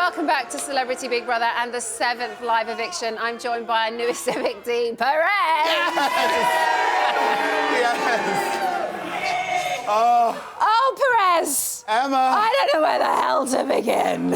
Welcome back to Celebrity Big Brother and the 7th live eviction. I'm joined by our newest evictee, Perez. Yes. Oh, Perez. Emma. I don't know where the hell to begin.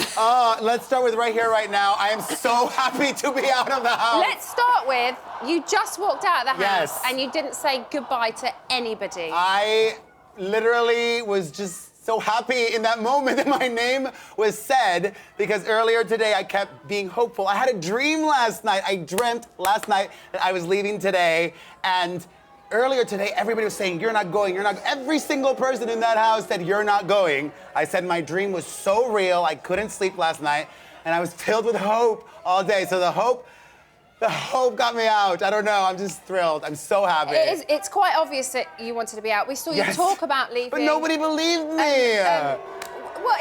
Let's start with right here, right now. I am so happy to be out of the house. Let's start with, you just walked out of the house Yes. and you didn't say goodbye to anybody. I literally was just so happy in that moment that my name was said, because earlier today I kept being hopeful. I had a dream last night. I dreamt last night that I was leaving today, and earlier today everybody was saying, you're not going, you're not. Every single person in that house said, you're not going. I said my dream was so real, I couldn't sleep last night, and I was filled with hope all day. So the hope got me out. I don't know, I'm just thrilled. I'm so happy. It's quite obvious that you wanted to be out. We saw you talk about leaving. But nobody believed me. Well,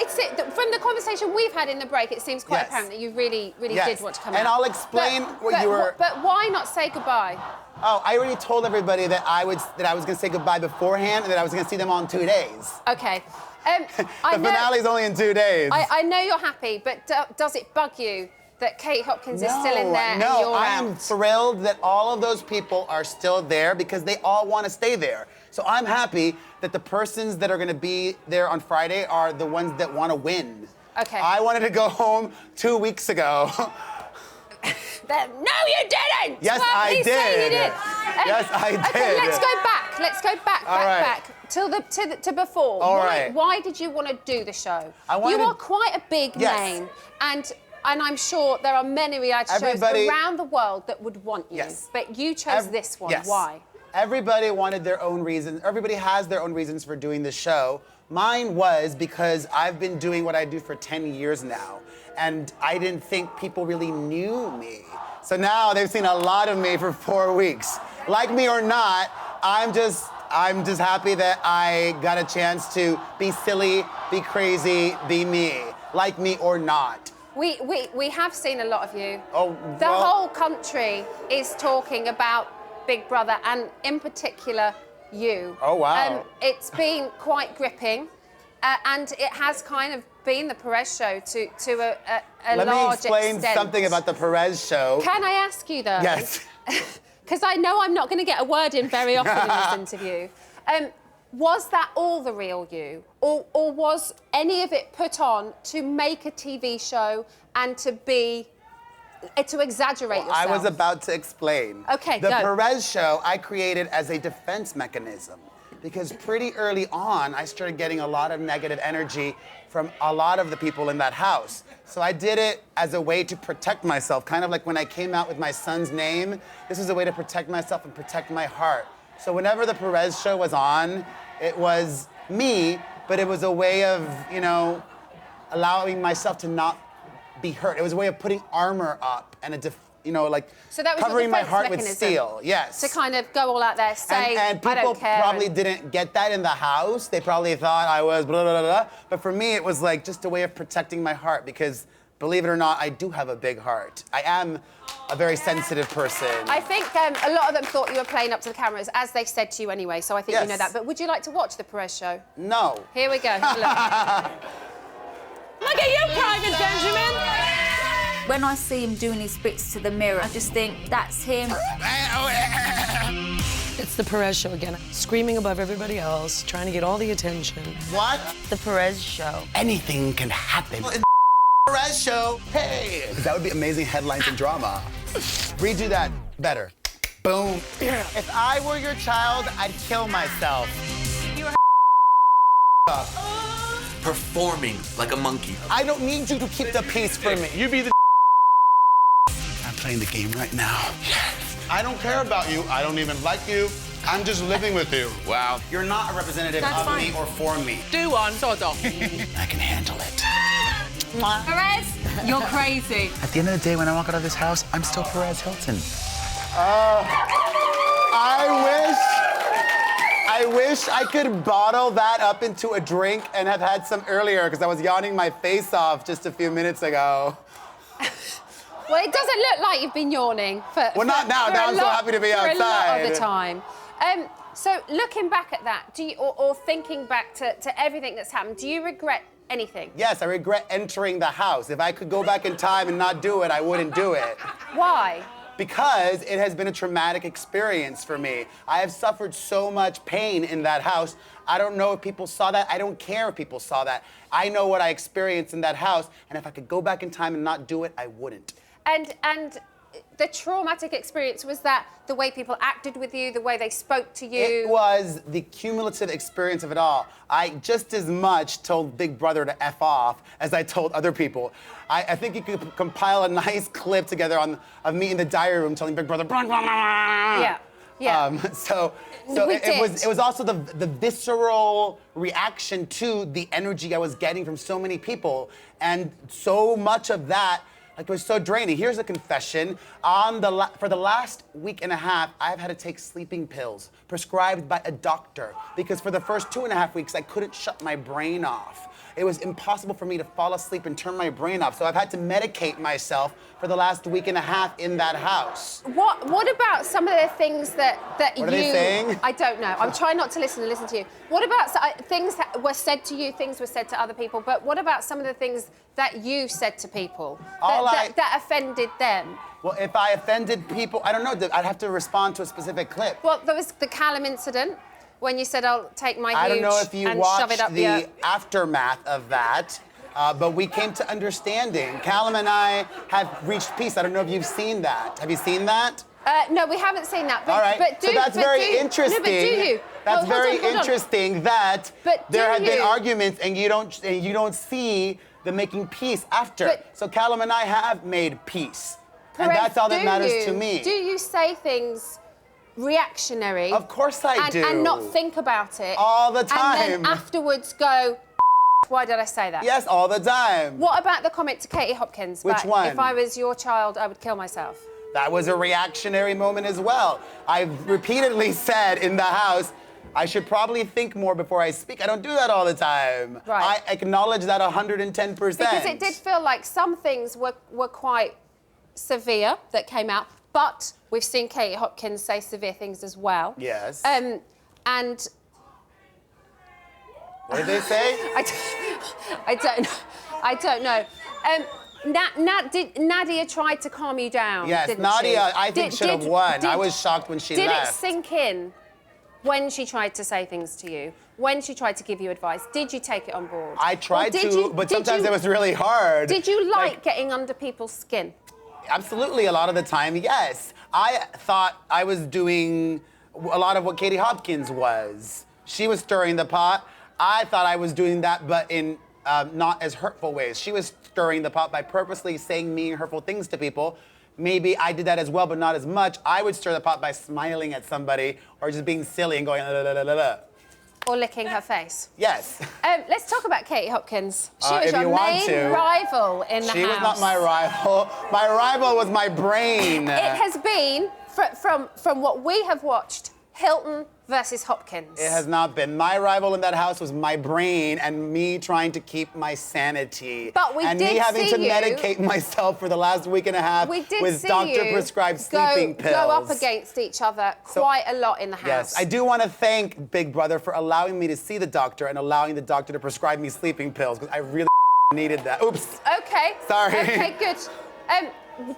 from the conversation we've had in the break, it seems quite apparent that you really did want to come out. And I'll explain what you were... But why not say goodbye? Oh, I already told everybody that I was gonna say goodbye beforehand and that I was gonna see them all in 2 days. Okay. The finale's only in 2 days. I know you're happy, but does it bug you that Kate Hopkins is still in there and you're No, I out? am thrilled that all of those people are still there because they all want to stay there. So I'm happy that the persons that are going to be there on Friday are the ones that want to win. Okay. I wanted to go home 2 weeks ago. No, you didn't! Yes, well, I please did. Say you did. Yes, I did. Okay, let's go back. Let's go back to before. All right. Why did you want to do the show? You are quite a big name, and I'm sure there are many reality shows around the world that would want you. Yes. But you chose this one. Yes. Why? Everybody wanted their own reasons. Everybody has their own reasons for doing this show. Mine was because I've been doing what I do for 10 years now, and I didn't think people really knew me. So now they've seen a lot of me for 4 weeks. Like me or not, I'm just happy that I got a chance to be silly, be crazy, be me. Like me or not. We have seen a lot of you. Oh, the whole country is talking about Big Brother, and in particular, you. Oh, wow. It's been quite gripping, and it has kind of been the Perez Show to a large extent. Let me explain something about the Perez Show. Can I ask you, though? Yes. Because I know I'm not going to get a word in very often in this interview. Was that all the real you? Or was any of it put on to make a TV show and to exaggerate yourself? I was about to explain. Okay, The go. Perez Show I created as a defense mechanism because pretty early on I started getting a lot of negative energy from a lot of the people in that house. So I did it as a way to protect myself, kind of like when I came out with my son's name. This was a way to protect myself and protect my heart. So whenever the Perez Show was on, it was me, but it was a way of, allowing myself to not be hurt. It was a way of putting armor up and so that was covering my heart mechanism, with steel. Yes. To kind of go all out there, say, and people I don't care. probably didn't get that in the house. They probably thought I was blah, blah, blah, blah. But for me, it was like just a way of protecting my heart because, believe it or not, I do have a big heart. I am a very sensitive person. I think a lot of them thought you were playing up to the cameras, as they said to you anyway, so I think you know that. But would you like to watch the Perez Show? No. Here we go. Look. Look at you, Private Benjamin! When I see him doing his bits to the mirror, I just think, that's him. It's the Perez Show again. Screaming above everybody else, trying to get all the attention. What? The Perez Show. Anything can happen. In the Perez Show, hey! That would be amazing headlines and drama. Redo that better. Boom. If I were your child, I'd kill myself. You're performing like a monkey. I don't need you to keep the peace for me. You be the I'm playing the game right now. Yes. I don't care about you. I don't even like you. I'm just living with you. Wow. You're not a representative of me or for me. Do one, sort of. I can handle it. Perez, you're crazy. At the end of the day, when I walk out of this house, I'm still Perez Hilton. I wish I could bottle that up into a drink and have had some earlier because I was yawning my face off just a few minutes ago. Well, it doesn't look like you've been yawning for not now. Now I'm so happy to be outside. For a lot of the time. So looking back at that, or thinking back to everything that's happened, do you regret anything? Yes, I regret entering the house. If I could go back in time and not do it, I wouldn't do it. Why? Because it has been a traumatic experience for me. I have suffered so much pain in that house. I don't know if people saw that. I don't care if people saw that. I know what I experienced in that house, and if I could go back in time and not do it, I wouldn't. And the traumatic experience, was that the way people acted with you, the way they spoke to you? It was the cumulative experience of it all. I just as much told Big Brother to F off as I told other people. I think you could compile a nice clip together of me in the diary room telling Big Brother, blah, blah, blah. Yeah. Yeah. So it was also the visceral reaction to the energy I was getting from so many people, and so much of that, like, it was so draining. Here's a confession. For the last week and a half, I've had to take sleeping pills prescribed by a doctor because for the first 2.5 weeks, I couldn't shut my brain off. It was impossible for me to fall asleep and turn my brain off. So I've had to medicate myself for the last week and a half in that house. What about some of the things that you... What are they saying? I don't know. I'm trying not to listen to you. What about things that were said to you, things were said to other people, but what about some of the things that you said to people that offended them? Well, if I offended people, I don't know, I'd have to respond to a specific clip. Well, there was the Callum incident, when you said, I'll take my I don't huge know if you and shove it watched up the aftermath of that, but we came to understanding. Callum and I have reached peace. I don't know if you've seen that. Have you seen that? No, we haven't seen that. But, all right, but so that's very interesting. No, but do you? That's Hold very on. interesting that But there have been you? arguments and you don't see the making peace after. But- So Callum and I have made peace. And Perez, that's all that do matters you? to me. Do you say things reactionary? Of course I do. And not think about it? All the time. And then afterwards go, why did I say that? Yes, all the time. What about the comment to Katie Hopkins? Which one? If I was your child, I would kill myself. That was a reactionary moment as well. I've repeatedly said in the house, I should probably think more before I speak. I don't do that all the time. Right. I acknowledge that 110%. Because it did feel like some things were quite severe that came out, but we've seen Katie Hopkins say severe things as well. Yes. And What did they say? I don't know. Nadia tried to calm you down. Yes, didn't Nadia, she? I think should have won. I was shocked when she Did left. it sink in when she tried to say things to you? When she tried to give you advice? Did you take it on board? I tried Or to, but sometimes it was really hard. Did you like getting under people's skin? Absolutely, a lot of the time, yes. I thought I was doing a lot of what Katie Hopkins was. She was stirring the pot. I thought I was doing that, but in not as hurtful ways. She was stirring the pot by purposely saying mean, hurtful things to people. Maybe I did that as well, but not as much. I would stir the pot by smiling at somebody or just being silly and going la la la la la. Or licking her face? Yes. Let's talk about Katie Hopkins. She was if your you want main to. rival in the house. She was not my rival. My rival was my brain. It has been, from what we have watched, Hilton versus Hopkins. It has not been. My rival in that house was my brain and me trying to keep my sanity. But we and did me having see to you- medicate myself for the last week and a half We did with see doctor-prescribed you sleeping pills. go up against each other quite a lot in the house. Yes, I do want to thank Big Brother for allowing me to see the doctor and allowing the doctor to prescribe me sleeping pills because I really needed that. Oops. Okay. Sorry. Okay, good.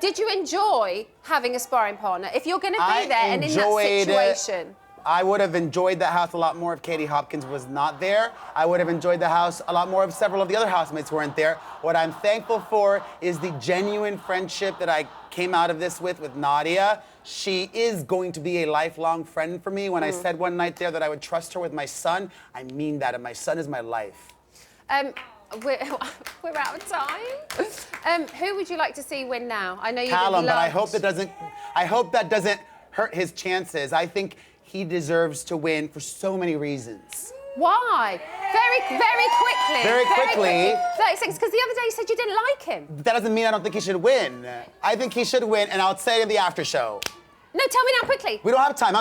Did you enjoy having a sparring partner? If you're going to be there and in that situation. I would have enjoyed that house a lot more if Katie Hopkins was not there. I would have enjoyed the house a lot more if several of the other housemates weren't there. What I'm thankful for is the genuine friendship that I came out of this with Nadia. She is going to be a lifelong friend for me. When I said one night there that I would trust her with my son, I mean that, and my son is my life. We're out of time. Who would you like to see win now? I know you Callum, loved... but I hope that doesn't hurt his chances. I think he deserves to win for so many reasons. Why? Very quickly. Very quickly. 30 seconds, because the other day you said you didn't like him. That doesn't mean I don't think he should win. I think he should win, and I'll say it in the after show. No, tell me now quickly. We don't have time. How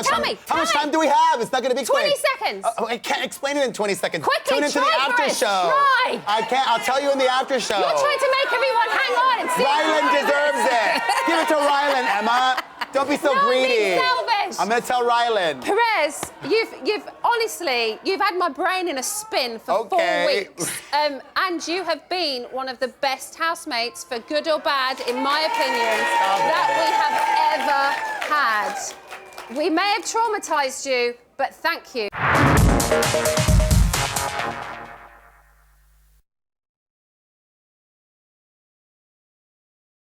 much time do we have? It's not going to be 20 quick. seconds. I can't explain it in 20 seconds. Quickly, Tune into the try, after Perez, show. try. I can't. I'll tell you in the after show. You're trying to make everyone hang on and see. Rylan deserves it. Give it to Rylan, Emma. Don't be so greedy. Salvage. Perez! I'm gonna tell Rylan. Perez, you've honestly, you've had my brain in a spin for 4 weeks. And you have been one of the best housemates, for good or bad, in my opinion, that we have ever had. We may have traumatized you, but thank you.